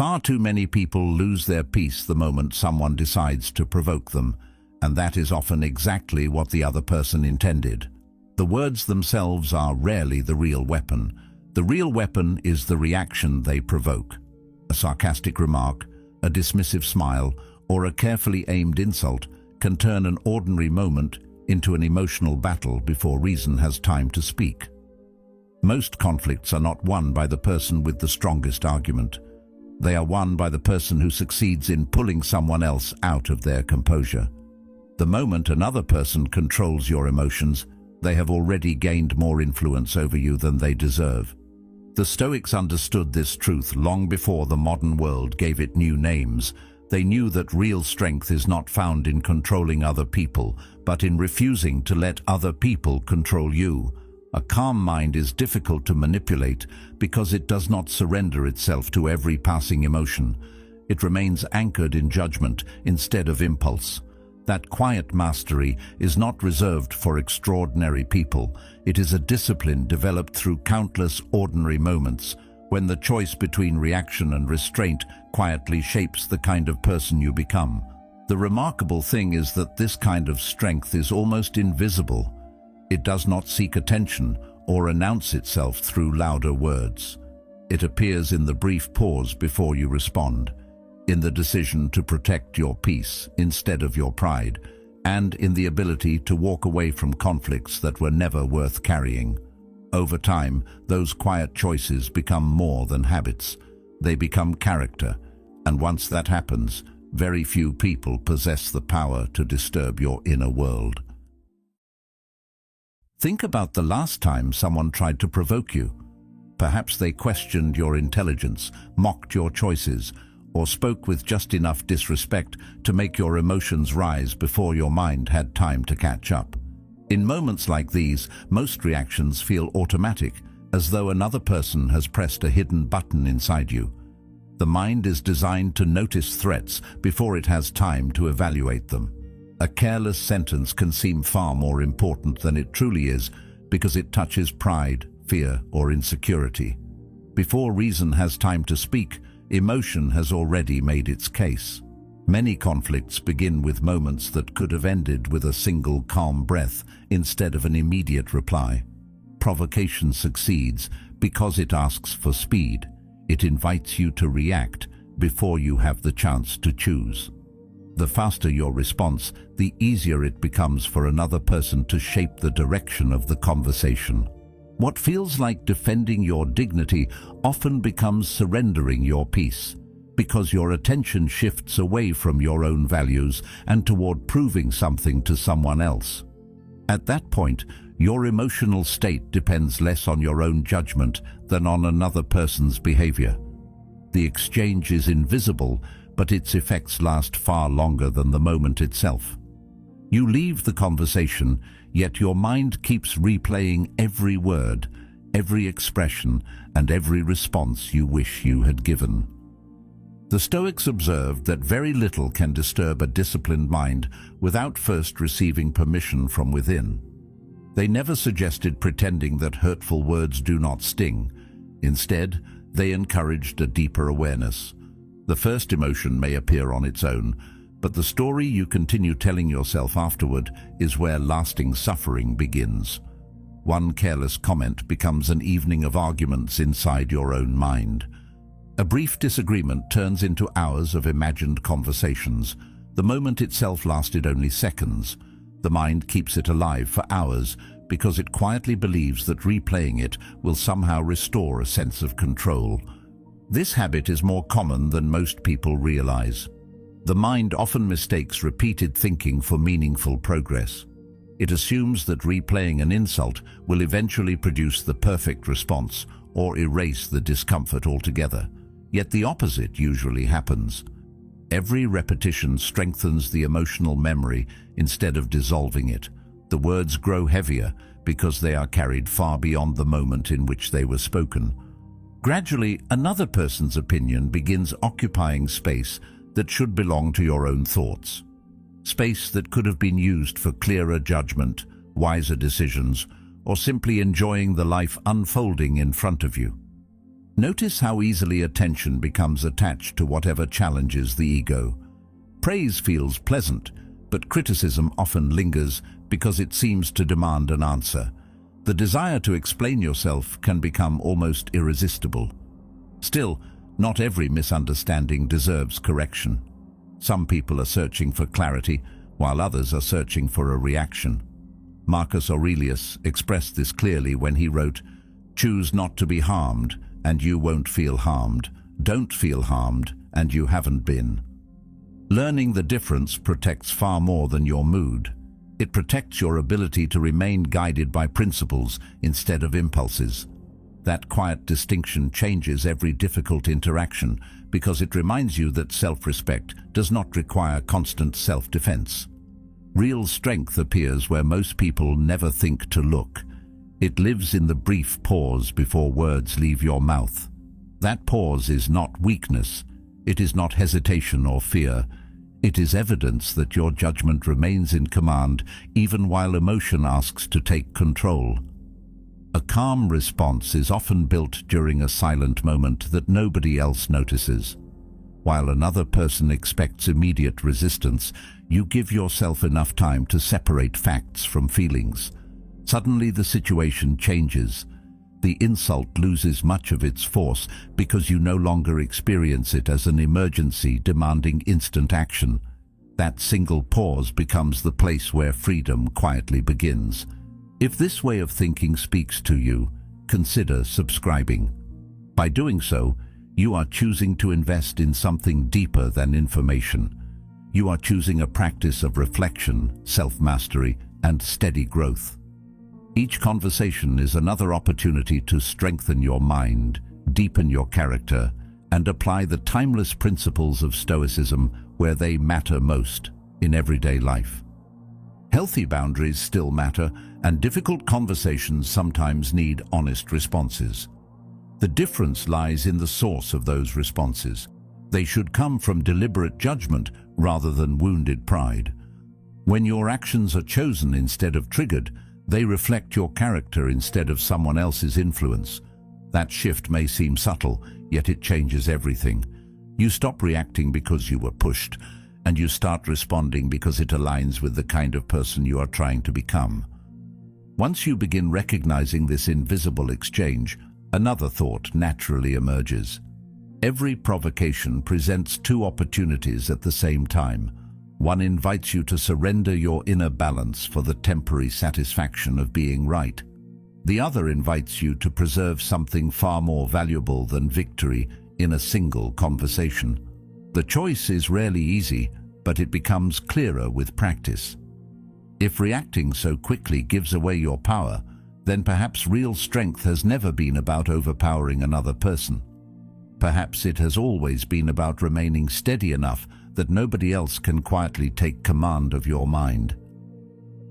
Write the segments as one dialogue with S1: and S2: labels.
S1: Far too many people lose their peace the moment someone decides to provoke them, and that is often exactly what the other person intended. The words themselves are rarely the real weapon. The real weapon is the reaction they provoke. A sarcastic remark, a dismissive smile, or a carefully aimed insult can turn an ordinary moment into an emotional battle before reason has time to speak. Most conflicts are not won by the person with the strongest argument. They are won by the person who succeeds in pulling someone else out of their composure. The moment another person controls your emotions, they have already gained more influence over you than they deserve. The Stoics understood this truth long before the modern world gave it new names. They knew that real strength is not found in controlling other people, but in refusing to let other people control you. A calm mind is difficult to manipulate because it does not surrender itself to every passing emotion. It remains anchored in judgment instead of impulse. That quiet mastery is not reserved for extraordinary people. It is a discipline developed through countless ordinary moments, when the choice between reaction and restraint quietly shapes the kind of person you become. The remarkable thing is that this kind of strength is almost invisible. It does not seek attention or announce itself through louder words. It appears in the brief pause before you respond, in the decision to protect your peace instead of your pride, and in the ability to walk away from conflicts that were never worth carrying. Over time, those quiet choices become more than habits. They become character, and once that happens, very few people possess the power to disturb your inner world. Think about the last time someone tried to provoke you. Perhaps they questioned your intelligence, mocked your choices, or spoke with just enough disrespect to make your emotions rise before your mind had time to catch up. In moments like these, most reactions feel automatic, as though another person has pressed a hidden button inside you. The mind is designed to notice threats before it has time to evaluate them. A careless sentence can seem far more important than it truly is because it touches pride, fear, or insecurity. Before reason has time to speak, emotion has already made its case. Many conflicts begin with moments that could have ended with a single calm breath instead of an immediate reply. Provocation succeeds because it asks for speed. It invites you to react before you have the chance to choose. The faster your response, the easier it becomes for another person to shape the direction of the conversation. What feels like defending your dignity often becomes surrendering your peace, because your attention shifts away from your own values and toward proving something to someone else. At that point, your emotional state depends less on your own judgment than on another person's behavior. The exchange is invisible, but its effects last far longer than the moment itself. You leave the conversation, yet your mind keeps replaying every word, every expression, and every response you wish you had given. The Stoics observed that very little can disturb a disciplined mind without first receiving permission from within. They never suggested pretending that hurtful words do not sting. Instead, they encouraged a deeper awareness. The first emotion may appear on its own, but the story you continue telling yourself afterward is where lasting suffering begins. One careless comment becomes an evening of arguments inside your own mind. A brief disagreement turns into hours of imagined conversations. The moment itself lasted only seconds. The mind keeps it alive for hours because it quietly believes that replaying it will somehow restore a sense of control. This habit is more common than most people realize. The mind often mistakes repeated thinking for meaningful progress. It assumes that replaying an insult will eventually produce the perfect response or erase the discomfort altogether. Yet the opposite usually happens. Every repetition strengthens the emotional memory instead of dissolving it. The words grow heavier because they are carried far beyond the moment in which they were spoken. Gradually, another person's opinion begins occupying space that should belong to your own thoughts. Space that could have been used for clearer judgment, wiser decisions, or simply enjoying the life unfolding in front of you. Notice how easily attention becomes attached to whatever challenges the ego. Praise feels pleasant, but criticism often lingers because it seems to demand an answer. The desire to explain yourself can become almost irresistible. Still, not every misunderstanding deserves correction. Some people are searching for clarity, while others are searching for a reaction. Marcus Aurelius expressed this clearly when he wrote, "Choose not to be harmed, and you won't feel harmed. Don't feel harmed, and you haven't been." Learning the difference protects far more than your mood. It protects your ability to remain guided by principles instead of impulses. That quiet distinction changes every difficult interaction because it reminds you that self-respect does not require constant self-defense. Real strength appears where most people never think to look. It lives in the brief pause before words leave your mouth. That pause is not weakness. It is not hesitation or fear. It is evidence that your judgment remains in command even while emotion asks to take control. A calm response is often built during a silent moment that nobody else notices. While another person expects immediate resistance, you give yourself enough time to separate facts from feelings. Suddenly the situation changes. The insult loses much of its force because you no longer experience it as an emergency demanding instant action. That single pause becomes the place where freedom quietly begins. If this way of thinking speaks to you, consider subscribing. By doing so, you are choosing to invest in something deeper than information. You are choosing a practice of reflection, self-mastery, and steady growth. Each conversation is another opportunity to strengthen your mind, deepen your character, and apply the timeless principles of Stoicism where they matter most, in everyday life. Healthy boundaries still matter, and difficult conversations sometimes need honest responses. The difference lies in the source of those responses. They should come from deliberate judgment rather than wounded pride. When your actions are chosen instead of triggered, they reflect your character instead of someone else's influence. That shift may seem subtle, yet it changes everything. You stop reacting because you were pushed, and you start responding because it aligns with the kind of person you are trying to become. Once you begin recognizing this invisible exchange, another thought naturally emerges. Every provocation presents two opportunities at the same time. One invites you to surrender your inner balance for the temporary satisfaction of being right. The other invites you to preserve something far more valuable than victory in a single conversation. The choice is rarely easy, but it becomes clearer with practice. If reacting so quickly gives away your power, then perhaps real strength has never been about overpowering another person. Perhaps it has always been about remaining steady enough that nobody else can quietly take command of your mind.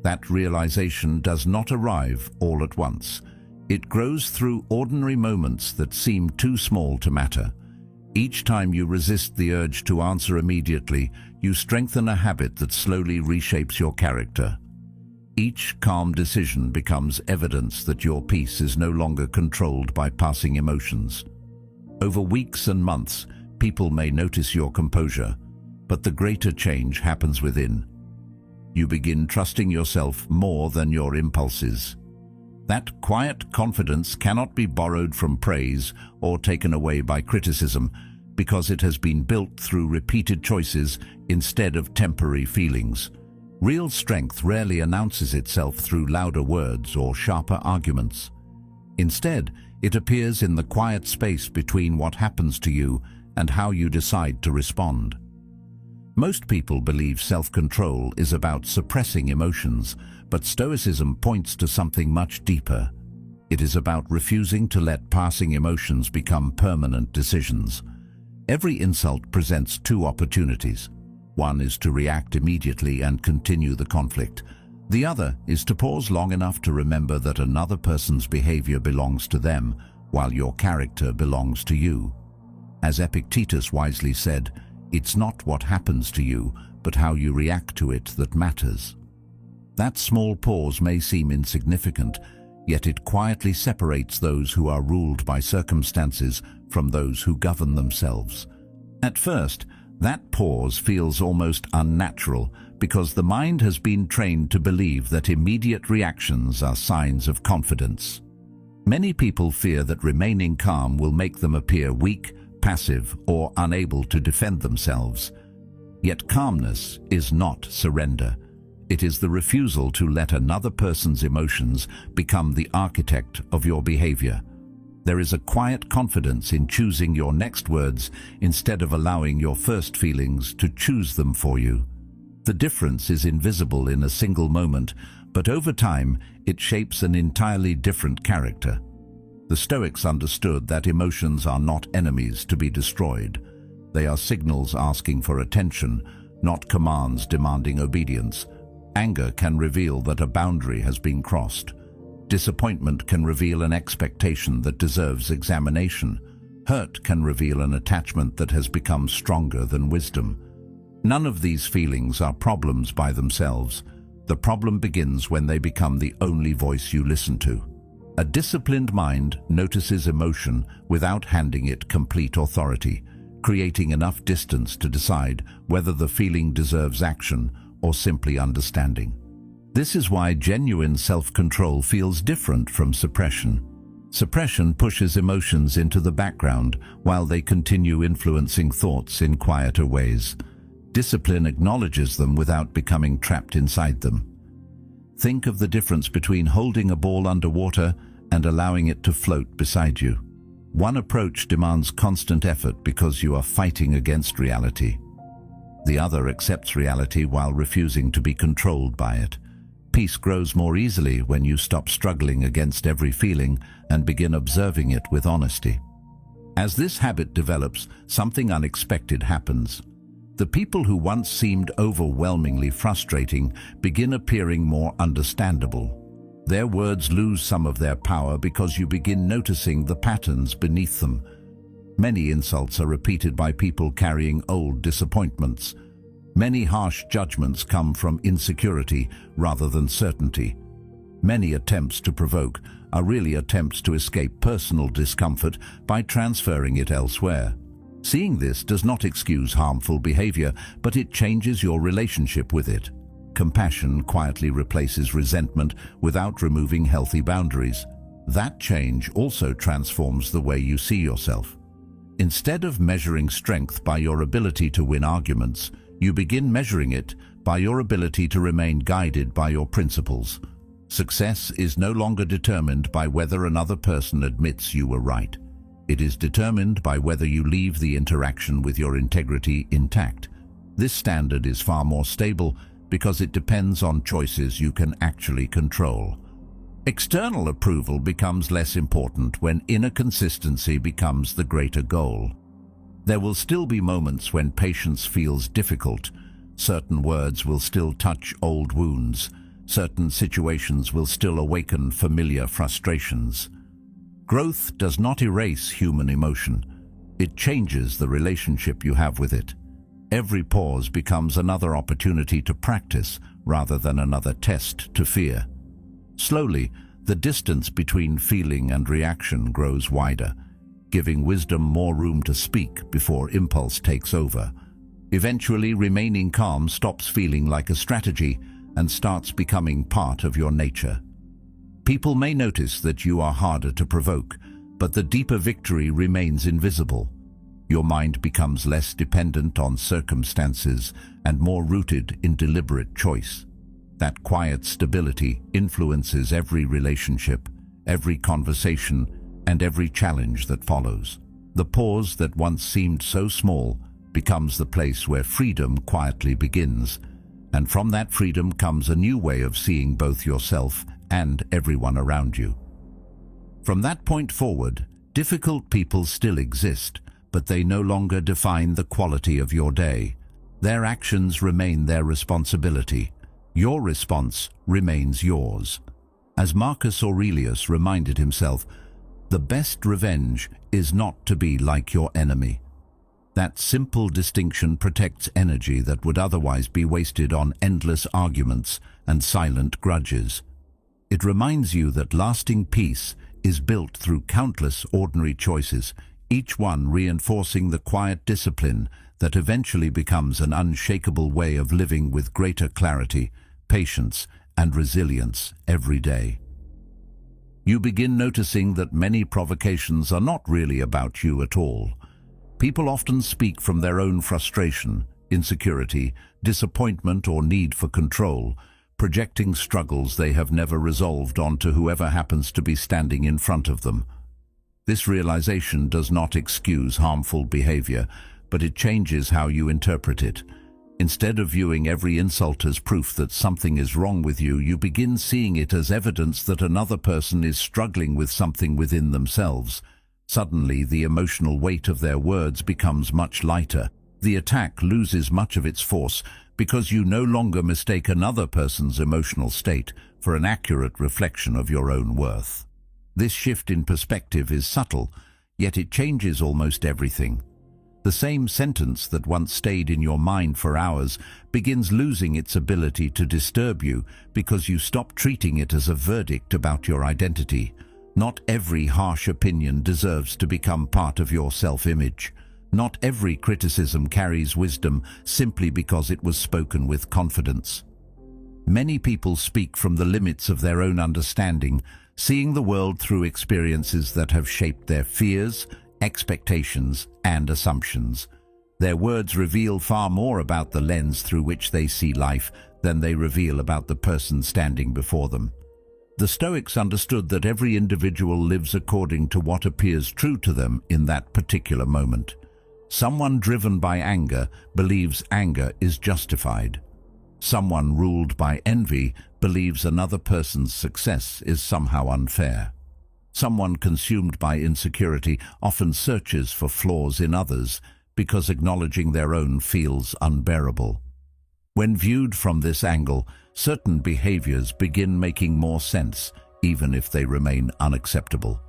S1: That realization does not arrive all at once. It grows through ordinary moments that seem too small to matter. Each time you resist the urge to answer immediately, you strengthen a habit that slowly reshapes your character. Each calm decision becomes evidence that your peace is no longer controlled by passing emotions. Over weeks and months, people may notice your composure, but the greater change happens within. You begin trusting yourself more than your impulses. That quiet confidence cannot be borrowed from praise or taken away by criticism because it has been built through repeated choices instead of temporary feelings. Real strength rarely announces itself through louder words or sharper arguments. Instead, it appears in the quiet space between what happens to you and how you decide to respond. Most people believe self-control is about suppressing emotions, but Stoicism points to something much deeper. It is about refusing to let passing emotions become permanent decisions. Every insult presents two opportunities. One is to react immediately and continue the conflict. The other is to pause long enough to remember that another person's behavior belongs to them, while your character belongs to you. As Epictetus wisely said, "It's not what happens to you, but how you react to it that matters." That small pause may seem insignificant, yet it quietly separates those who are ruled by circumstances from those who govern themselves. At first, that pause feels almost unnatural because the mind has been trained to believe that immediate reactions are signs of confidence. Many people fear that remaining calm will make them appear weak, passive, or unable to defend themselves. Yet calmness is not surrender. It is the refusal to let another person's emotions become the architect of your behavior. There is a quiet confidence in choosing your next words instead of allowing your first feelings to choose them for you. The difference is invisible in a single moment, but over time it shapes an entirely different character. The Stoics understood that emotions are not enemies to be destroyed. They are signals asking for attention, not commands demanding obedience. Anger can reveal that a boundary has been crossed. Disappointment can reveal an expectation that deserves examination. Hurt can reveal an attachment that has become stronger than wisdom. None of these feelings are problems by themselves. The problem begins when they become the only voice you listen to. A disciplined mind notices emotion without handing it complete authority, creating enough distance to decide whether the feeling deserves action or simply understanding. This is why genuine self-control feels different from suppression. Suppression pushes emotions into the background while they continue influencing thoughts in quieter ways. Discipline acknowledges them without becoming trapped inside them. Think of the difference between holding a ball underwater and allowing it to float beside you. One approach demands constant effort because you are fighting against reality. The other accepts reality while refusing to be controlled by it. Peace grows more easily when you stop struggling against every feeling and begin observing it with honesty. As this habit develops, something unexpected happens. The people who once seemed overwhelmingly frustrating begin appearing more understandable. Their words lose some of their power because you begin noticing the patterns beneath them. Many insults are repeated by people carrying old disappointments. Many harsh judgments come from insecurity rather than certainty. Many attempts to provoke are really attempts to escape personal discomfort by transferring it elsewhere. Seeing this does not excuse harmful behavior, but it changes your relationship with it. Compassion quietly replaces resentment without removing healthy boundaries. That change also transforms the way you see yourself. Instead of measuring strength by your ability to win arguments, you begin measuring it by your ability to remain guided by your principles. Success is no longer determined by whether another person admits you were right. It is determined by whether you leave the interaction with your integrity intact. This standard is far more stable because it depends on choices you can actually control. External approval becomes less important when inner consistency becomes the greater goal. There will still be moments when patience feels difficult. Certain words will still touch old wounds. Certain situations will still awaken familiar frustrations. Growth does not erase human emotion. It changes the relationship you have with it. Every pause becomes another opportunity to practice rather than another test to fear. Slowly, the distance between feeling and reaction grows wider, giving wisdom more room to speak before impulse takes over. Eventually, remaining calm stops feeling like a strategy and starts becoming part of your nature. People may notice that you are harder to provoke, but the deeper victory remains invisible. Your mind becomes less dependent on circumstances and more rooted in deliberate choice. That quiet stability influences every relationship, every conversation, and every challenge that follows. The pause that once seemed so small becomes the place where freedom quietly begins, and from that freedom comes a new way of seeing both yourself and everyone around you. From that point forward, difficult people still exist, but they no longer define the quality of your day. Their actions remain their responsibility. Your response remains yours. As Marcus Aurelius reminded himself, the best revenge is not to be like your enemy. That simple distinction protects energy that would otherwise be wasted on endless arguments and silent grudges. It reminds you that lasting peace is built through countless ordinary choices, each one reinforcing the quiet discipline that eventually becomes an unshakable way of living with greater clarity, patience, and resilience every day. You begin noticing that many provocations are not really about you at all. People often speak from their own frustration, insecurity, disappointment, or need for control, projecting struggles they have never resolved onto whoever happens to be standing in front of them. This realization does not excuse harmful behavior, but it changes how you interpret it. Instead of viewing every insult as proof that something is wrong with you, you begin seeing it as evidence that another person is struggling with something within themselves. Suddenly, the emotional weight of their words becomes much lighter. The attack loses much of its force because you no longer mistake another person's emotional state for an accurate reflection of your own worth. This shift in perspective is subtle, yet it changes almost everything. The same sentence that once stayed in your mind for hours begins losing its ability to disturb you because you stop treating it as a verdict about your identity. Not every harsh opinion deserves to become part of your self-image. Not every criticism carries wisdom simply because it was spoken with confidence. Many people speak from the limits of their own understanding, seeing the world through experiences that have shaped their fears, expectations, and assumptions. Their words reveal far more about the lens through which they see life than they reveal about the person standing before them. The Stoics understood that every individual lives according to what appears true to them in that particular moment. Someone driven by anger believes anger is justified. Someone ruled by envy believes another person's success is somehow unfair. Someone consumed by insecurity often searches for flaws in others because acknowledging their own feels unbearable. When viewed from this angle, certain behaviors begin making more sense, even if they remain unacceptable.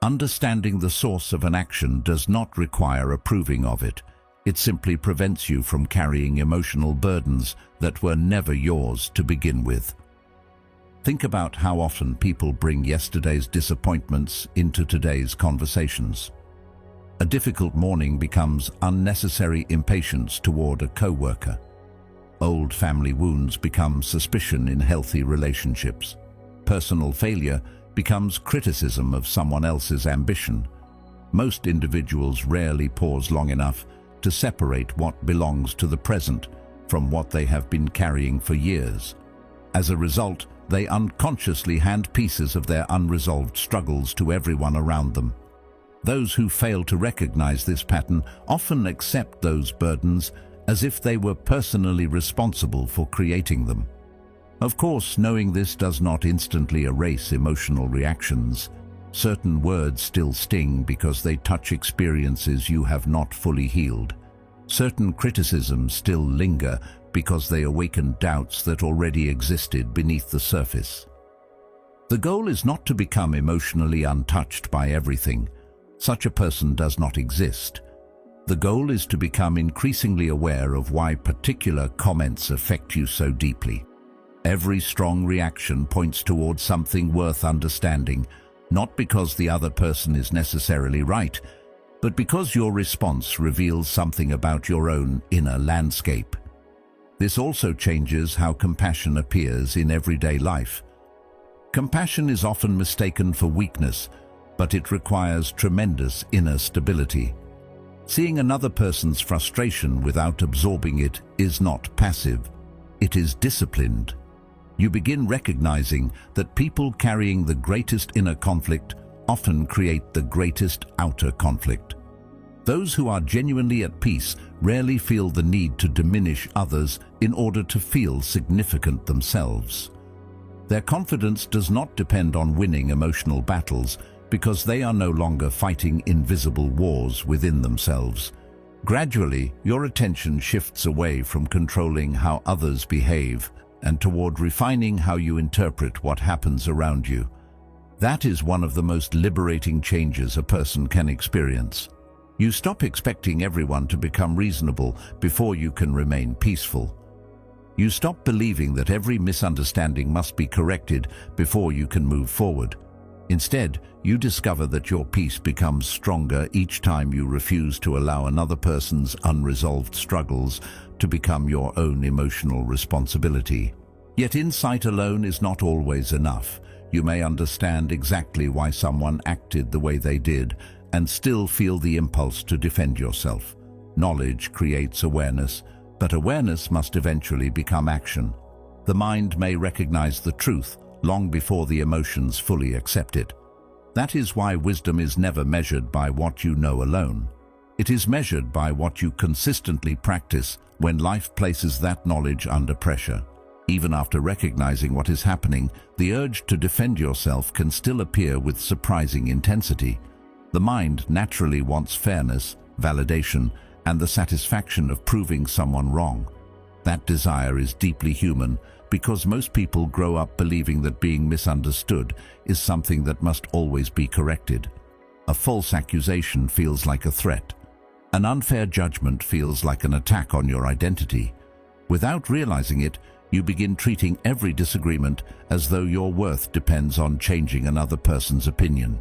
S1: Understanding the source of an action does not require approving of it. It simply prevents you from carrying emotional burdens that were never yours to begin with. Think about how often people bring yesterday's disappointments into today's conversations. A difficult morning becomes unnecessary impatience toward a coworker. Old family wounds become suspicion in healthy relationships. Personal failure becomes criticism of someone else's ambition. Most individuals rarely pause long enough to separate what belongs to the present from what they have been carrying for years. As a result, they unconsciously hand pieces of their unresolved struggles to everyone around them. Those who fail to recognize this pattern often accept those burdens as if they were personally responsible for creating them. Of course, knowing this does not instantly erase emotional reactions. Certain words still sting because they touch experiences you have not fully healed. Certain criticisms still linger because they awaken doubts that already existed beneath the surface. The goal is not to become emotionally untouched by everything. Such a person does not exist. The goal is to become increasingly aware of why particular comments affect you so deeply. Every strong reaction points towards something worth understanding, not because the other person is necessarily right, but because your response reveals something about your own inner landscape. This also changes how compassion appears in everyday life. Compassion is often mistaken for weakness, but it requires tremendous inner stability. Seeing another person's frustration without absorbing it is not passive, it is disciplined. You begin recognizing that people carrying the greatest inner conflict often create the greatest outer conflict. Those who are genuinely at peace rarely feel the need to diminish others in order to feel significant themselves. Their confidence does not depend on winning emotional battles because they are no longer fighting invisible wars within themselves. Gradually, your attention shifts away from controlling how others behave and toward refining how you interpret what happens around you. That is one of the most liberating changes a person can experience. You stop expecting everyone to become reasonable before you can remain peaceful. You stop believing that every misunderstanding must be corrected before you can move forward. Instead, you discover that your peace becomes stronger each time you refuse to allow another person's unresolved struggles to become your own emotional responsibility. Yet insight alone is not always enough. You may understand exactly why someone acted the way they did and still feel the impulse to defend yourself. Knowledge creates awareness, but awareness must eventually become action. The mind may recognize the truth long before the emotions fully accept it. That is why wisdom is never measured by what you know alone. It is measured by what you consistently practice when life places that knowledge under pressure. Even after recognizing what is happening, the urge to defend yourself can still appear with surprising intensity. The mind naturally wants fairness, validation, and the satisfaction of proving someone wrong. That desire is deeply human because most people grow up believing that being misunderstood is something that must always be corrected. A false accusation feels like a threat. An unfair judgment feels like an attack on your identity. Without realizing it, you begin treating every disagreement as though your worth depends on changing another person's opinion.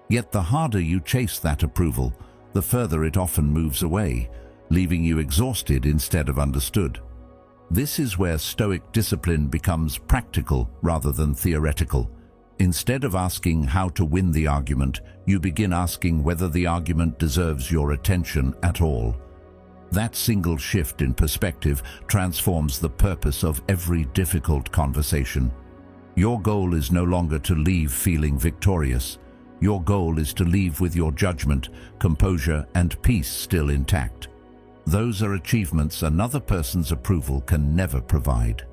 S1: Yet the harder you chase that approval, the further it often moves away, leaving you exhausted instead of understood. This is where Stoic discipline becomes practical rather than theoretical. Instead of asking how to win the argument, you begin asking whether the argument deserves your attention at all. That single shift in perspective transforms the purpose of every difficult conversation. Your goal is no longer to leave feeling victorious. Your goal is to leave with your judgment, composure, and peace still intact. Those are achievements another person's approval can never provide.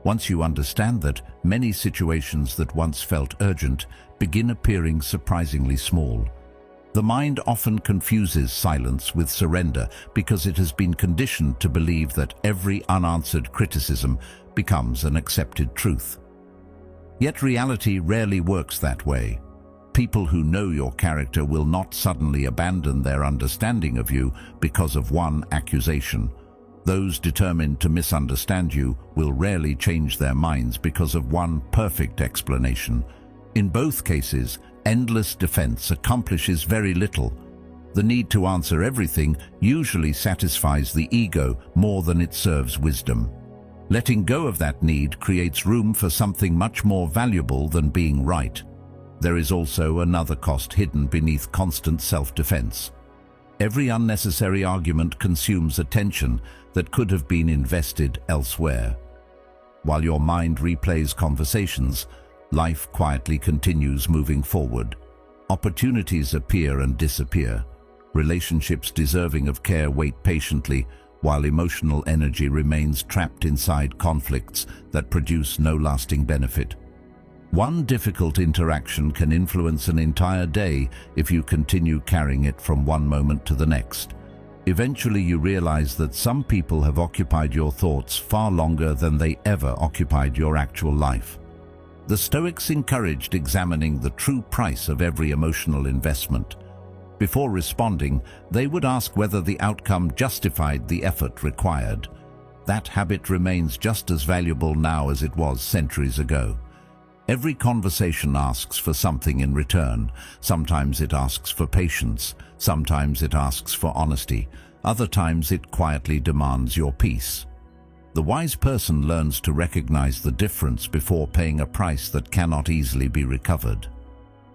S1: Once you understand that, many situations that once felt urgent begin appearing surprisingly small. The mind often confuses silence with surrender because it has been conditioned to believe that every unanswered criticism becomes an accepted truth. Yet reality rarely works that way. People who know your character will not suddenly abandon their understanding of you because of one accusation. Those determined to misunderstand you will rarely change their minds because of one perfect explanation. In both cases, endless defense accomplishes very little. The need to answer everything usually satisfies the ego more than it serves wisdom. Letting go of that need creates room for something much more valuable than being right. There is also another cost hidden beneath constant self-defense. Every unnecessary argument consumes attention that could have been invested elsewhere. While your mind replays conversations, life quietly continues moving forward. Opportunities appear and disappear. Relationships deserving of care wait patiently, while emotional energy remains trapped inside conflicts that produce no lasting benefit. One difficult interaction can influence an entire day if you continue carrying it from one moment to the next. Eventually you realize that some people have occupied your thoughts far longer than they ever occupied your actual life. The Stoics encouraged examining the true price of every emotional investment. Before responding, they would ask whether the outcome justified the effort required. That habit remains just as valuable now as it was centuries ago. Every conversation asks for something in return. Sometimes it asks for patience, sometimes it asks for honesty, other times it quietly demands your peace. The wise person learns to recognize the difference before paying a price that cannot easily be recovered.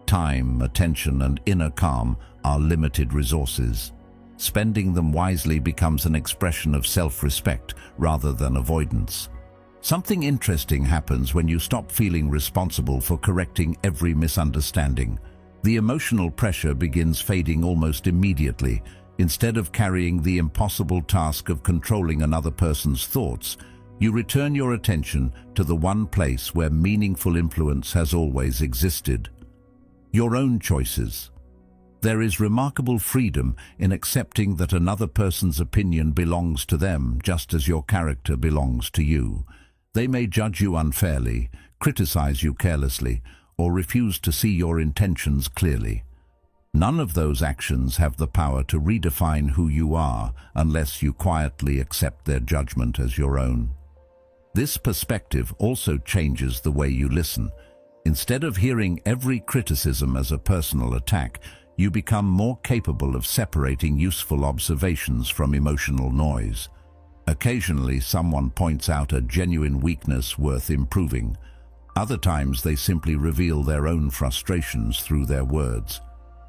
S1: Time, attention, and inner calm are limited resources. Spending them wisely becomes an expression of self-respect rather than avoidance. Something interesting happens when you stop feeling responsible for correcting every misunderstanding. The emotional pressure begins fading almost immediately. Instead of carrying the impossible task of controlling another person's thoughts, you return your attention to the one place where meaningful influence has always existed: your own choices. There is remarkable freedom in accepting that another person's opinion belongs to them just as your character belongs to you. They may judge you unfairly, criticize you carelessly, or refuse to see your intentions clearly. None of those actions have the power to redefine who you are unless you quietly accept their judgment as your own. This perspective also changes the way you listen. Instead of hearing every criticism as a personal attack, you become more capable of separating useful observations from emotional noise. Occasionally, someone points out a genuine weakness worth improving. Other times, they simply reveal their own frustrations through their words.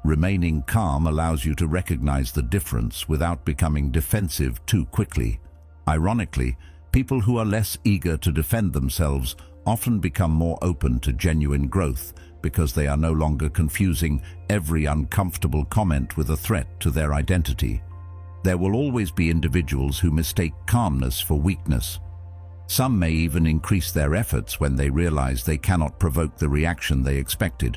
S1: Remaining calm allows you to recognize the difference without becoming defensive too quickly. Ironically, people who are less eager to defend themselves often become more open to genuine growth because they are no longer confusing every uncomfortable comment with a threat to their identity. There will always be individuals who mistake calmness for weakness. Some may even increase their efforts when they realize they cannot provoke the reaction they expected.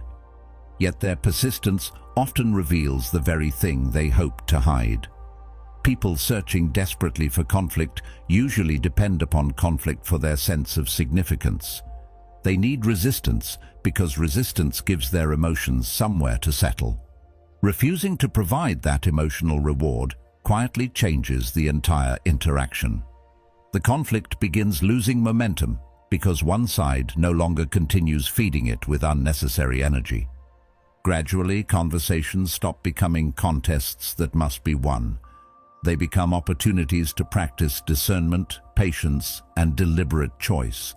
S1: Yet their persistence often reveals the very thing they hope to hide. People searching desperately for conflict usually depend upon conflict for their sense of significance. They need resistance because resistance gives their emotions somewhere to settle. Refusing to provide that emotional reward quietly changes the entire interaction. The conflict begins losing momentum because one side no longer continues feeding it with unnecessary energy. Gradually, conversations stop becoming contests that must be won. They become opportunities to practice discernment, patience, and deliberate choice.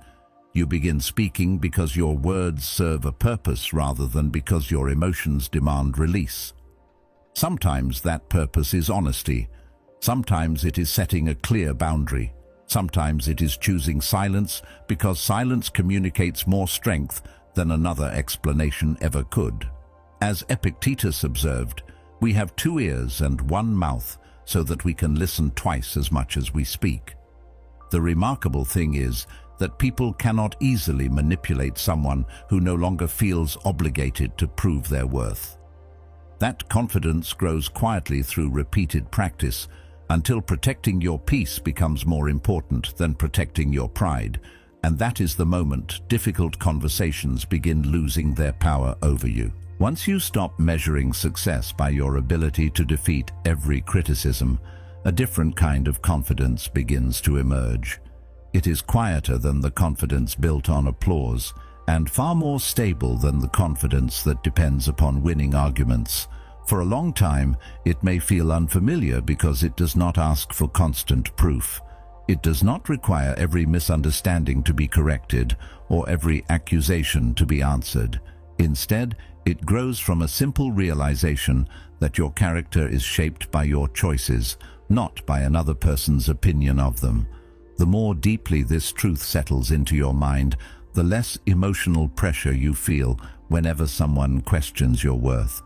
S1: You begin speaking because your words serve a purpose rather than because your emotions demand release. Sometimes that purpose is honesty. Sometimes it is setting a clear boundary. Sometimes it is choosing silence because silence communicates more strength than another explanation ever could. As Epictetus observed, we have 2 ears and 1 mouth so that we can listen twice as much as we speak. The remarkable thing is that people cannot easily manipulate someone who no longer feels obligated to prove their worth. That confidence grows quietly through repeated practice until protecting your peace becomes more important than protecting your pride, and that is the moment difficult conversations begin losing their power over you. Once you stop measuring success by your ability to defeat every criticism, a different kind of confidence begins to emerge. It is quieter than the confidence built on applause, and far more stable than the confidence that depends upon winning arguments. For a long time, it may feel unfamiliar because it does not ask for constant proof. It does not require every misunderstanding to be corrected or every accusation to be answered. Instead, it grows from a simple realization that your character is shaped by your choices, not by another person's opinion of them. The more deeply this truth settles into your mind, the less emotional pressure you feel whenever someone questions your worth.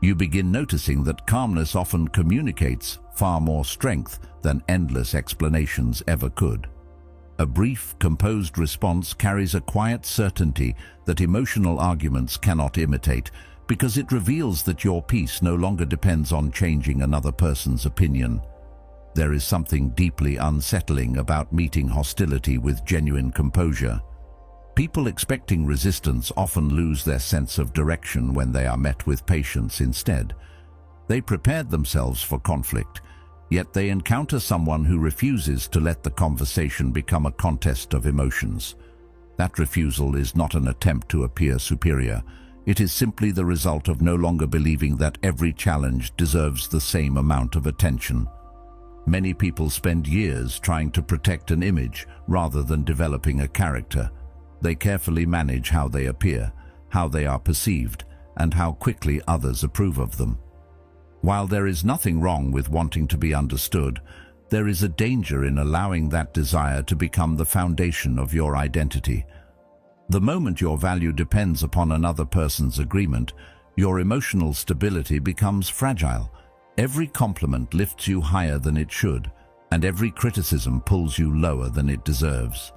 S1: You begin noticing that calmness often communicates far more strength than endless explanations ever could. A brief, composed response carries a quiet certainty that emotional arguments cannot imitate, because it reveals that your peace no longer depends on changing another person's opinion. There is something deeply unsettling about meeting hostility with genuine composure. People expecting resistance often lose their sense of direction when they are met with patience instead. They prepared themselves for conflict, yet they encounter someone who refuses to let the conversation become a contest of emotions. That refusal is not an attempt to appear superior. It is simply the result of no longer believing that every challenge deserves the same amount of attention. Many people spend years trying to protect an image rather than developing a character. They carefully manage how they appear, how they are perceived, and how quickly others approve of them. While there is nothing wrong with wanting to be understood, there is a danger in allowing that desire to become the foundation of your identity. The moment your value depends upon another person's agreement, your emotional stability becomes fragile. Every compliment lifts you higher than it should, and every criticism pulls you lower than it deserves.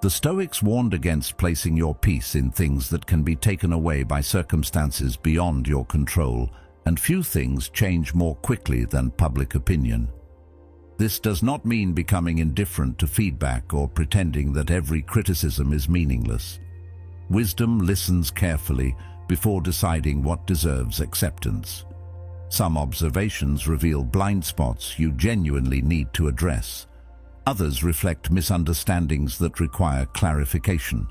S1: The Stoics warned against placing your peace in things that can be taken away by circumstances beyond your control, and few things change more quickly than public opinion. This does not mean becoming indifferent to feedback or pretending that every criticism is meaningless. Wisdom listens carefully before deciding what deserves acceptance. Some observations reveal blind spots you genuinely need to address. Others reflect misunderstandings that require clarification.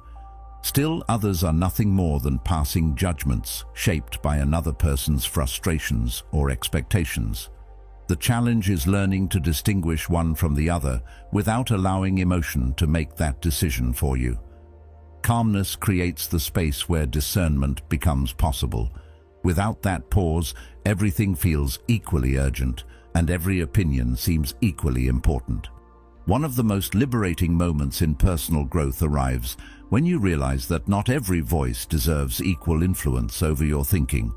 S1: Still, others are nothing more than passing judgments shaped by another person's frustrations or expectations. The challenge is learning to distinguish one from the other without allowing emotion to make that decision for you. Calmness creates the space where discernment becomes possible. Without that pause, everything feels equally urgent, and every opinion seems equally important. One of the most liberating moments in personal growth arrives when you realize that not every voice deserves equal influence over your thinking.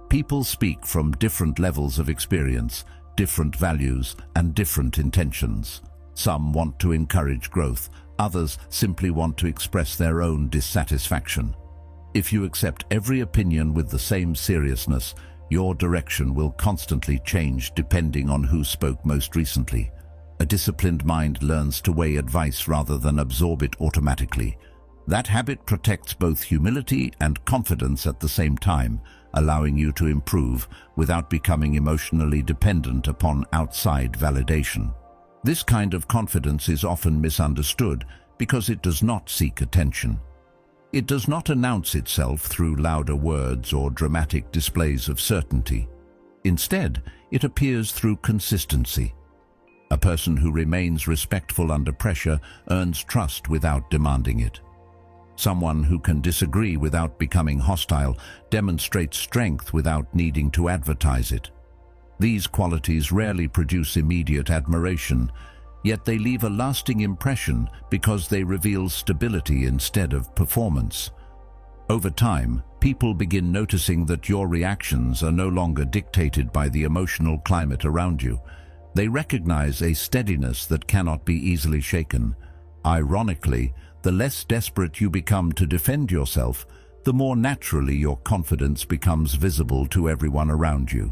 S1: People speak from different levels of experience, different values, and different intentions. Some want to encourage growth, others simply want to express their own dissatisfaction. If you accept every opinion with the same seriousness, your direction will constantly change depending on who spoke most recently. A disciplined mind learns to weigh advice rather than absorb it automatically. That habit protects both humility and confidence at the same time, allowing you to improve without becoming emotionally dependent upon outside validation. This kind of confidence is often misunderstood because it does not seek attention. It does not announce itself through louder words or dramatic displays of certainty. Instead, it appears through consistency. A person who remains respectful under pressure earns trust without demanding it. Someone who can disagree without becoming hostile demonstrates strength without needing to advertise it. These qualities rarely produce immediate admiration, yet they leave a lasting impression because they reveal stability instead of performance. Over time, people begin noticing that your reactions are no longer dictated by the emotional climate around you. They recognize a steadiness that cannot be easily shaken. Ironically, the less desperate you become to defend yourself, the more naturally your confidence becomes visible to everyone around you.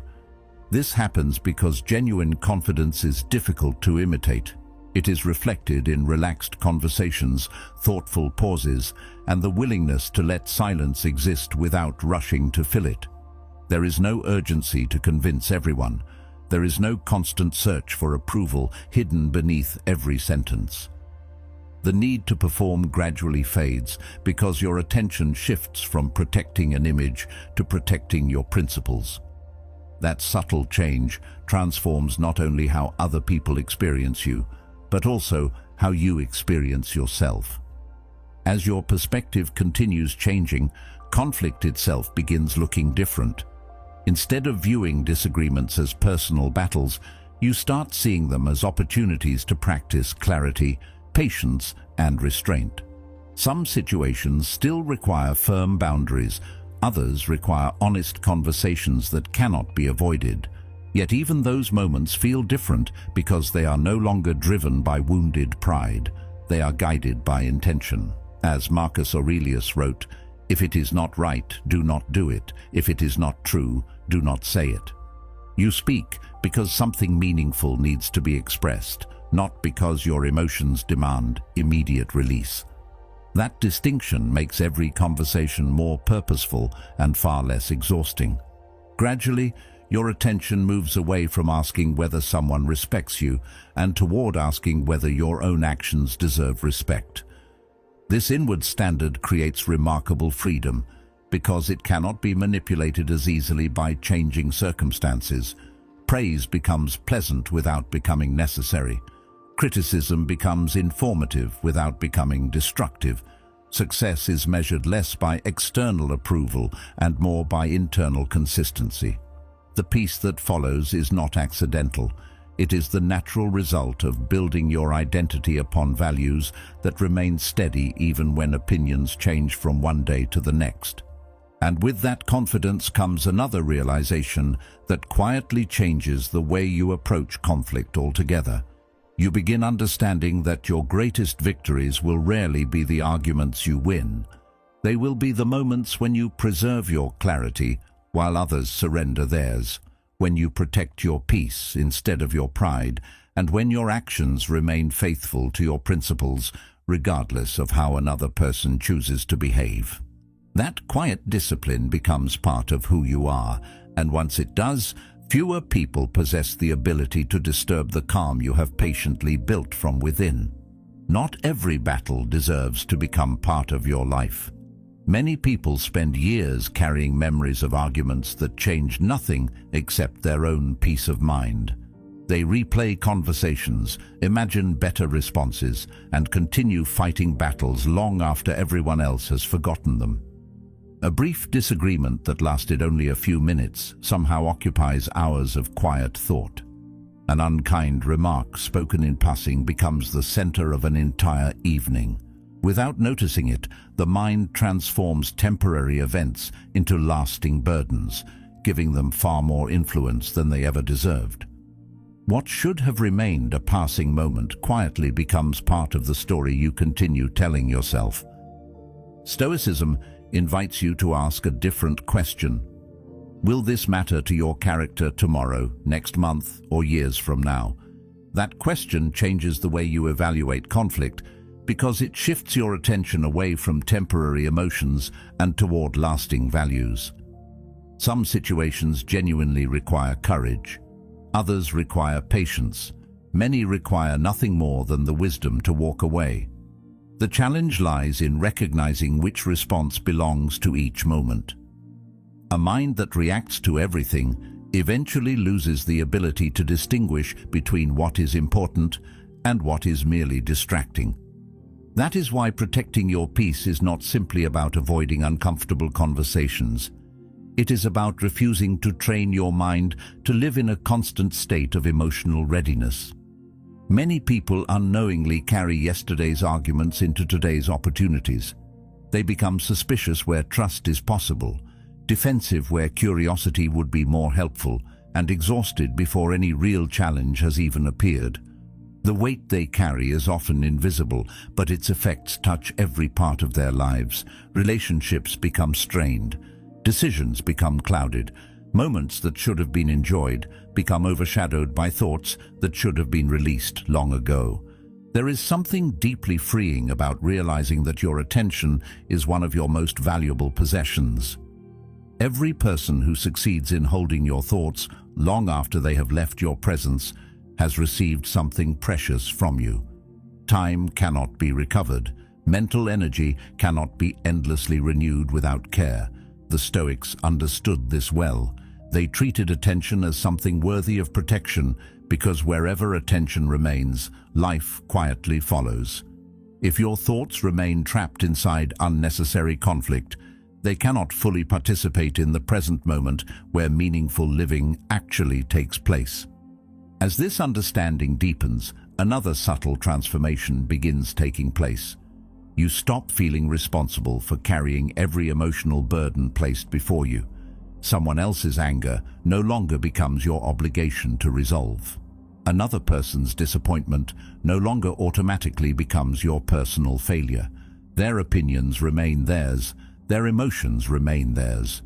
S1: This happens because genuine confidence is difficult to imitate. It is reflected in relaxed conversations, thoughtful pauses, and the willingness to let silence exist without rushing to fill it. There is no urgency to convince everyone. There is no constant search for approval hidden beneath every sentence. The need to perform gradually fades because your attention shifts from protecting an image to protecting your principles. That subtle change transforms not only how other people experience you, but also how you experience yourself. As your perspective continues changing, conflict itself begins looking different. Instead of viewing disagreements as personal battles, you start seeing them as opportunities to practice clarity, patience, and restraint. Some situations still require firm boundaries, others require honest conversations that cannot be avoided. Yet even those moments feel different because they are no longer driven by wounded pride. They are guided by intention. As Marcus Aurelius wrote, "If it is not right, do not do it. If it is not true, do not say it." You speak because something meaningful needs to be expressed, not because your emotions demand immediate release. That distinction makes every conversation more purposeful and far less exhausting. Gradually, your attention moves away from asking whether someone respects you and toward asking whether your own actions deserve respect. This inward standard creates remarkable freedom because it cannot be manipulated as easily by changing circumstances. Praise becomes pleasant without becoming necessary. Criticism becomes informative without becoming destructive. Success is measured less by external approval and more by internal consistency. The peace that follows is not accidental. It is the natural result of building your identity upon values that remain steady even when opinions change from one day to the next. And with that confidence comes another realization that quietly changes the way you approach conflict altogether. You begin understanding that your greatest victories will rarely be the arguments you win. They will be the moments when you preserve your clarity while others surrender theirs, when you protect your peace instead of your pride, and when your actions remain faithful to your principles, regardless of how another person chooses to behave. That quiet discipline becomes part of who you are, and once it does, fewer people possess the ability to disturb the calm you have patiently built from within. Not every battle deserves to become part of your life. Many people spend years carrying memories of arguments that change nothing except their own peace of mind. They replay conversations, imagine better responses, and continue fighting battles long after everyone else has forgotten them. A brief disagreement that lasted only a few minutes somehow occupies hours of quiet thought. An unkind remark spoken in passing becomes the center of an entire evening. Without noticing it, the mind transforms temporary events into lasting burdens, giving them far more influence than they ever deserved. What should have remained a passing moment quietly becomes part of the story you continue telling yourself. Stoicism invites you to ask a different question. Will this matter to your character tomorrow, next month, or years from now? That question changes the way you evaluate conflict because it shifts your attention away from temporary emotions and toward lasting values. Some situations genuinely require courage. Others require patience. Many require nothing more than the wisdom to walk away. The challenge lies in recognizing which response belongs to each moment. A mind that reacts to everything eventually loses the ability to distinguish between what is important and what is merely distracting. That is why protecting your peace is not simply about avoiding uncomfortable conversations. It is about refusing to train your mind to live in a constant state of emotional readiness. Many people unknowingly carry yesterday's arguments into today's opportunities. They become suspicious where trust is possible, defensive where curiosity would be more helpful, and exhausted before any real challenge has even appeared. The weight they carry is often invisible, but its effects touch every part of their lives. Relationships become strained. Decisions become clouded. Moments that should have been enjoyed become overshadowed by thoughts that should have been released long ago. There is something deeply freeing about realizing that your attention is one of your most valuable possessions. Every person who succeeds in holding your thoughts long after they have left your presence has received something precious from you. Time cannot be recovered. Mental energy cannot be endlessly renewed without care. The Stoics understood this well. They treated attention as something worthy of protection because wherever attention remains, life quietly follows. If your thoughts remain trapped inside unnecessary conflict, they cannot fully participate in the present moment where meaningful living actually takes place. As this understanding deepens, another subtle transformation begins taking place. You stop feeling responsible for carrying every emotional burden placed before you. Someone else's anger no longer becomes your obligation to resolve. Another person's disappointment no longer automatically becomes your personal failure. Their opinions remain theirs. Their emotions remain theirs.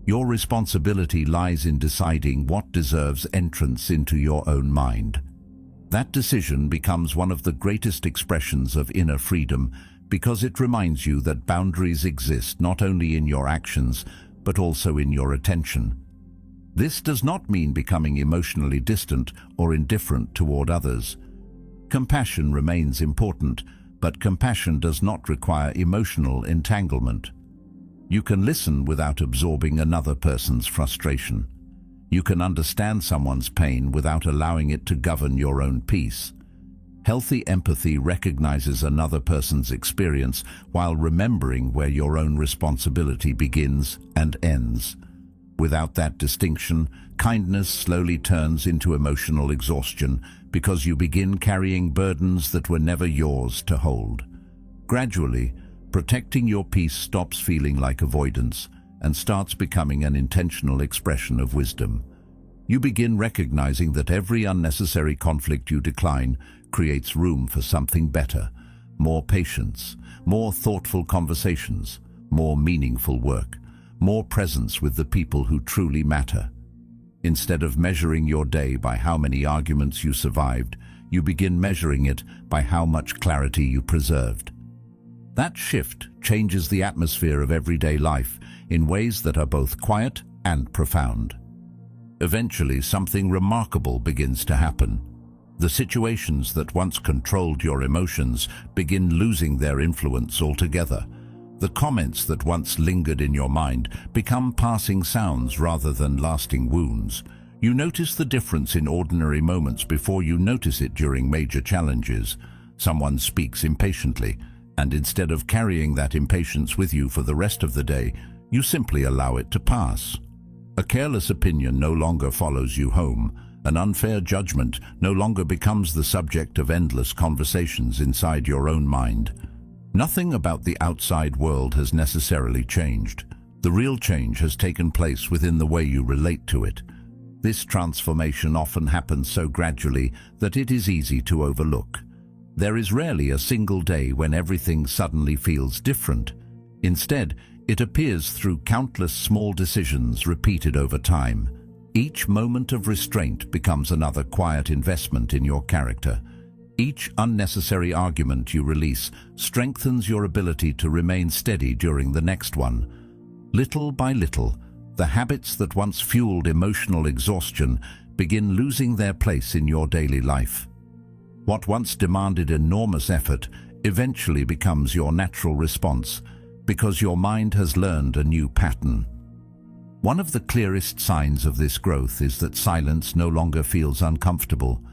S1: Your responsibility lies in deciding what deserves entrance into your own mind. That decision becomes one of the greatest expressions of inner freedom because it reminds you that boundaries exist not only in your actions, but also in your attention. This does not mean becoming emotionally distant or indifferent toward others. Compassion remains important, but compassion does not require emotional entanglement. You can listen without absorbing another person's frustration. You can understand someone's pain without allowing it to govern your own peace. Healthy empathy recognizes another person's experience while remembering where your own responsibility begins and ends. Without that distinction, kindness slowly turns into emotional exhaustion because you begin carrying burdens that were never yours to hold. Gradually, protecting your peace stops feeling like avoidance and starts becoming an intentional expression of wisdom. You begin recognizing that every unnecessary conflict you decline creates room for something better, more patience, more thoughtful conversations, more meaningful work, more presence with the people who truly matter. Instead of measuring your day by how many arguments you survived, you begin measuring it by how much clarity you preserved. That shift changes the atmosphere of everyday life in ways that are both quiet and profound. Eventually, something remarkable begins to happen. The situations that once controlled your emotions begin losing their influence altogether. The comments that once lingered in your mind become passing sounds rather than lasting wounds. You notice the difference in ordinary moments before you notice it during major challenges. Someone speaks impatiently, and instead of carrying that impatience with you for the rest of the day, you simply allow it to pass. A careless opinion no longer follows you home. An unfair judgment no longer becomes the subject of endless conversations inside your own mind. Nothing about the outside world has necessarily changed. The real change has taken place within the way you relate to it. This transformation often happens so gradually that it is easy to overlook. There is rarely a single day when everything suddenly feels different. Instead, it appears through countless small decisions repeated over time. Each moment of restraint becomes another quiet investment in your character. Each unnecessary argument you release strengthens your ability to remain steady during the next one. Little by little, the habits that once fueled emotional exhaustion begin losing their place in your daily life. What once demanded enormous effort eventually becomes your natural response because your mind has learned a new pattern. One of the clearest signs of this growth is that silence no longer feels uncomfortable.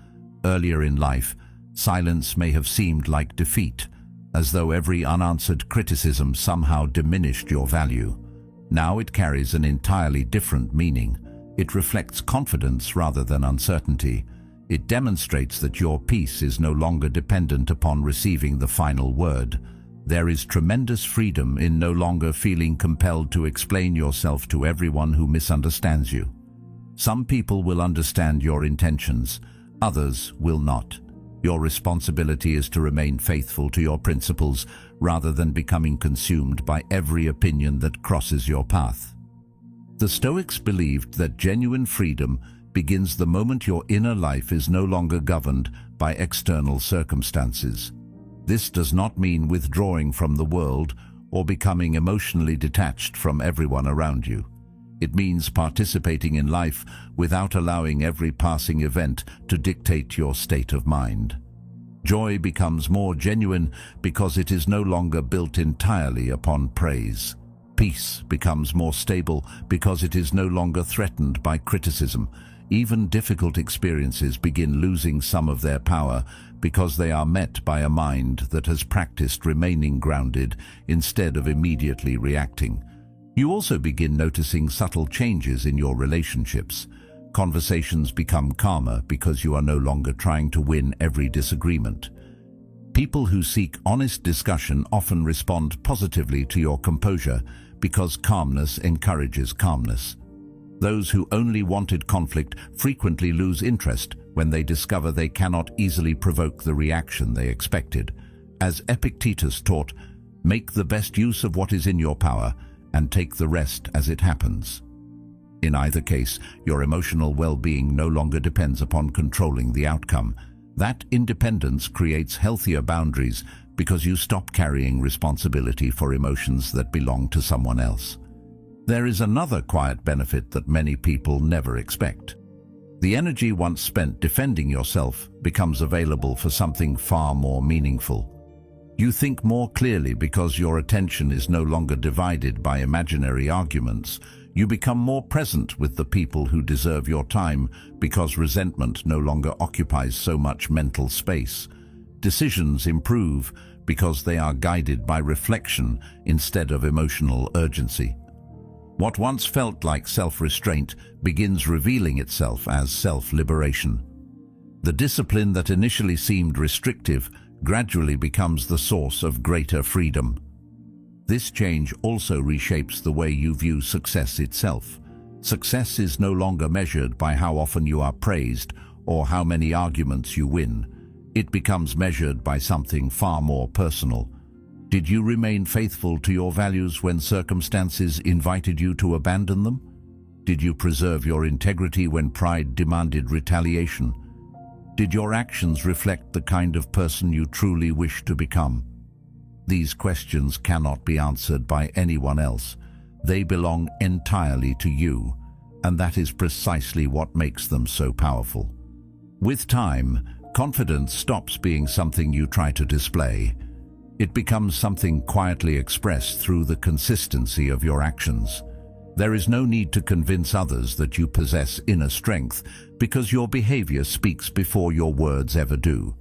S1: Earlier in life, silence may have seemed like defeat, as though every unanswered criticism somehow diminished your value. Now it carries an entirely different meaning. It reflects confidence rather than uncertainty. It demonstrates that your peace is no longer dependent upon receiving the final word. There is tremendous freedom in no longer feeling compelled to explain yourself to everyone who misunderstands you. Some people will understand your intentions, others will not. Your responsibility is to remain faithful to your principles rather than becoming consumed by every opinion that crosses your path. The Stoics believed that genuine freedom begins the moment your inner life is no longer governed by external circumstances. This does not mean withdrawing from the world or becoming emotionally detached from everyone around you. It means participating in life without allowing every passing event to dictate your state of mind. Joy becomes more genuine because it is no longer built entirely upon praise. Peace becomes more stable because it is no longer threatened by criticism. Even difficult experiences begin losing some of their power because they are met by a mind that has practiced remaining grounded instead of immediately reacting. You also begin noticing subtle changes in your relationships. Conversations become calmer because you are no longer trying to win every disagreement. People who seek honest discussion often respond positively to your composure because calmness encourages calmness. Those who only wanted conflict frequently lose interest when they discover they cannot easily provoke the reaction they expected. As Epictetus taught, make the best use of what is in your power and take the rest as it happens. In either case, your emotional well-being no longer depends upon controlling the outcome. That independence creates healthier boundaries because you stop carrying responsibility for emotions that belong to someone else. There is another quiet benefit that many people never expect. The energy once spent defending yourself becomes available for something far more meaningful. You think more clearly because your attention is no longer divided by imaginary arguments. You become more present with the people who deserve your time because resentment no longer occupies so much mental space. Decisions improve because they are guided by reflection instead of emotional urgency. What once felt like self-restraint begins revealing itself as self-liberation. The discipline that initially seemed restrictive gradually becomes the source of greater freedom. This change also reshapes the way you view success itself. Success is no longer measured by how often you are praised or how many arguments you win. It becomes measured by something far more personal. Did you remain faithful to your values when circumstances invited you to abandon them? Did you preserve your integrity when pride demanded retaliation? Did your actions reflect the kind of person you truly wish to become? These questions cannot be answered by anyone else. They belong entirely to you, and that is precisely what makes them so powerful. With time, Confidence stops being something you try to display. It becomes something quietly expressed through the consistency of your actions. There is no need to convince others that you possess inner strength because your behavior speaks before your words ever do.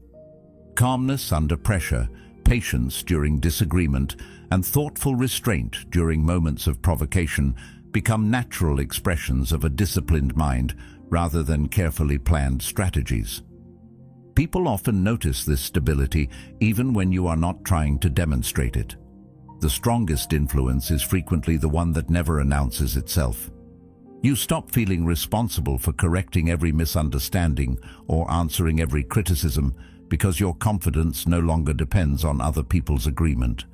S1: Calmness under pressure, patience during disagreement, and thoughtful restraint during moments of provocation become natural expressions of a disciplined mind rather than carefully planned strategies. People often notice this stability even when you are not trying to demonstrate it. The strongest influence is frequently the one that never announces itself. You stop feeling responsible for correcting every misunderstanding or answering every criticism because your confidence no longer depends on other people's agreement.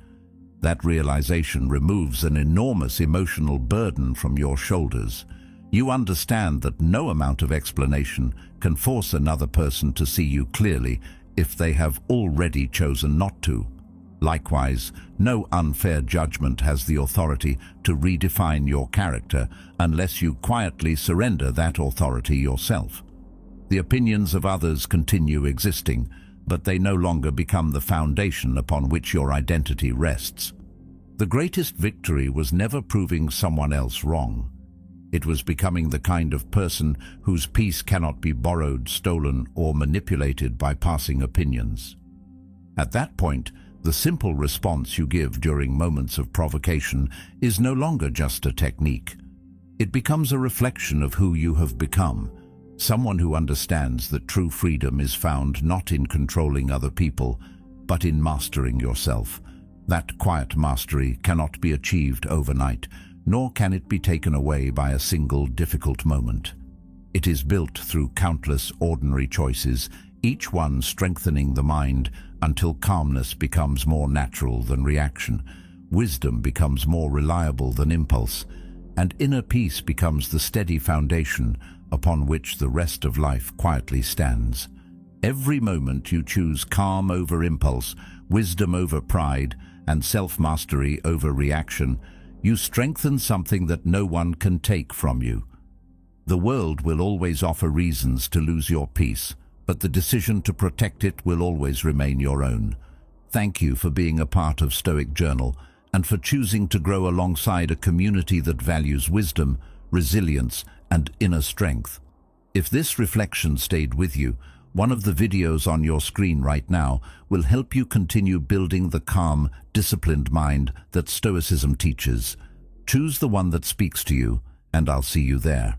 S1: That realization removes an enormous emotional burden from your shoulders. You understand that no amount of explanation can force another person to see you clearly if they have already chosen not to. Likewise, no unfair judgment has the authority to redefine your character unless you quietly surrender that authority yourself. The opinions of others continue existing, but they no longer become the foundation upon which your identity rests. The greatest victory was never proving someone else wrong. It was becoming the kind of person whose peace cannot be borrowed, stolen, or manipulated by passing opinions. At that point, the simple response you give during moments of provocation is no longer just a technique. It becomes a reflection of who you have become, someone who understands that true freedom is found not in controlling other people, but in mastering yourself. That quiet mastery cannot be achieved overnight, nor can it be taken away by a single difficult moment. It is built through countless ordinary choices, each one strengthening the mind until calmness becomes more natural than reaction, wisdom becomes more reliable than impulse, and inner peace becomes the steady foundation upon which the rest of life quietly stands. Every moment you choose calm over impulse, wisdom over pride, and self-mastery over reaction, you strengthen something that no one can take from you. The world will always offer reasons to lose your peace, but the decision to protect it will always remain your own. Thank you for being a part of Stoic Journal and for choosing to grow alongside a community that values wisdom, resilience, and inner strength. If this reflection stayed with you, one of the videos on your screen right now will help you continue building the calm, disciplined mind that Stoicism teaches. Choose the one that speaks to you, and I'll see you there.